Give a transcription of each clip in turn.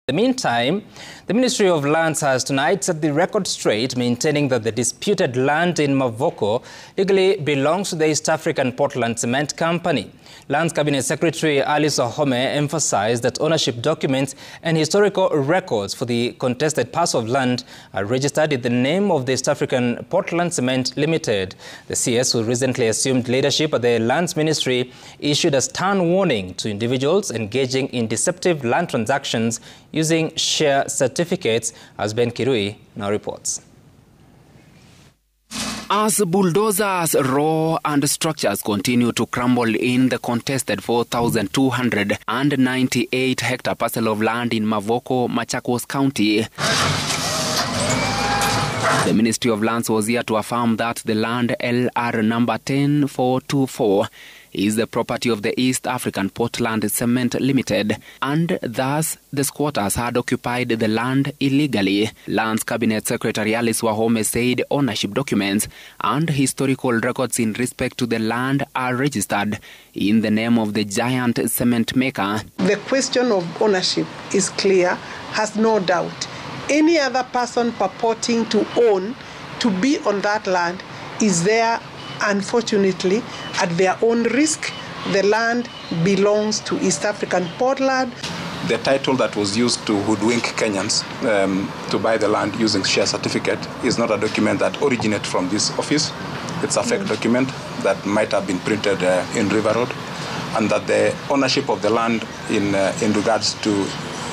In the meantime, the Ministry of Lands has tonight set the record straight, maintaining that the disputed land in Mavoko legally belongs to the East African Portland Cement Company. Lands Cabinet Secretary Alice Wahome emphasized that ownership documents and historical records for the contested parcel of land are registered in the name of the East African Portland Cement Limited. The CS, who recently assumed leadership at the Lands Ministry, issued a stern warning to individuals engaging in deceptive land transactions using share certificates, as Ben Kirui now reports. As bulldozers roar and structures continue to crumble in the contested 4,298-hectare parcel of land in Mavoko, Machakos County, the Ministry of Lands was here to affirm that the land LR number 10424 is the property of the East African Portland Cement Limited, and thus the squatters had occupied the land illegally. Lands Cabinet Secretary Alice Wahome said ownership documents and historical records in respect to the land are registered in the name of the giant cement maker. The question of ownership is clear, has no doubt. Any other person purporting to own, to be on that land, is there, unfortunately, at their own risk. The land belongs to East African Portland. The title that was used to hoodwink Kenyans to buy the land using share certificate is not a document that originated from this office. It's a fake document that might have been printed in River Road, and that the ownership of the land in regards to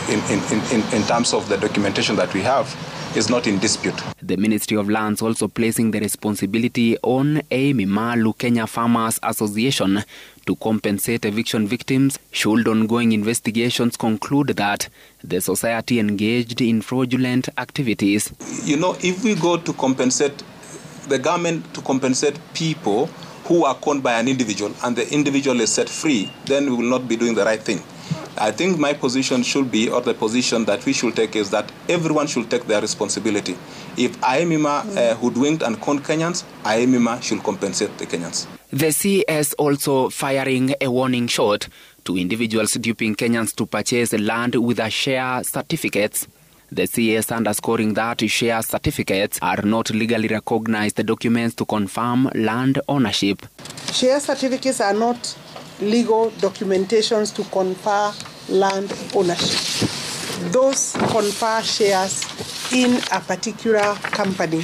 in terms of the documentation that we have is not in dispute. The Ministry of Lands also placing the responsibility on Malu Kenya Farmers Association to compensate eviction victims should ongoing investigations conclude that the society engaged in fraudulent activities. You know, if we go to compensate the government, to compensate people who are conned by an individual and the individual is set free, then we will not be doing the right thing. I think my position should be, or the position that we should take, is that everyone should take their responsibility. If IMIMA hoodwinked and conned Kenyans, IMIMA should compensate the Kenyans. The CS also firing a warning shot to individuals duping Kenyans to purchase land with a share certificates. The CS underscoring that share certificates are not legally recognized documents to confirm land ownership. Share certificates are not legal documentations to confer land ownership. Those confer shares in a particular company.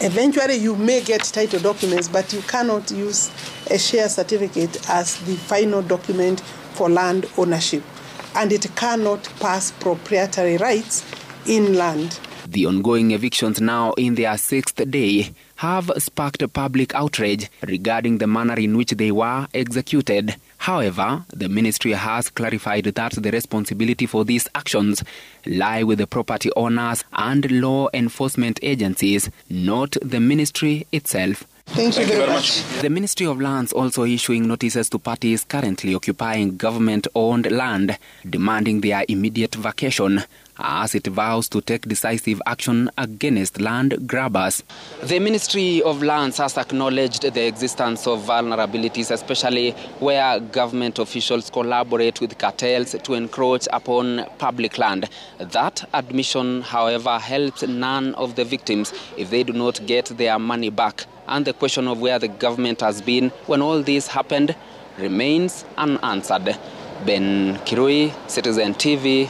Eventually you may get title documents, but you cannot use a share certificate as the final document for land ownership, and it cannot pass proprietary rights in land. The ongoing evictions, now in their 6th day, have sparked public outrage regarding the manner in which they were executed. However, the ministry has clarified that the responsibility for these actions lie with the property owners and law enforcement agencies, not the ministry itself. Thank you very much. The Ministry of Lands also issuing notices to parties currently occupying government-owned land, demanding their immediate vacation, as it vows to take decisive action against land grabbers. The Ministry of Lands has acknowledged the existence of vulnerabilities, especially where government officials collaborate with cartels to encroach upon public land. That admission, however, helps none of the victims if they do not get their money back. And the question of where the government has been when all this happened remains unanswered. Ben Kirui, Citizen TV.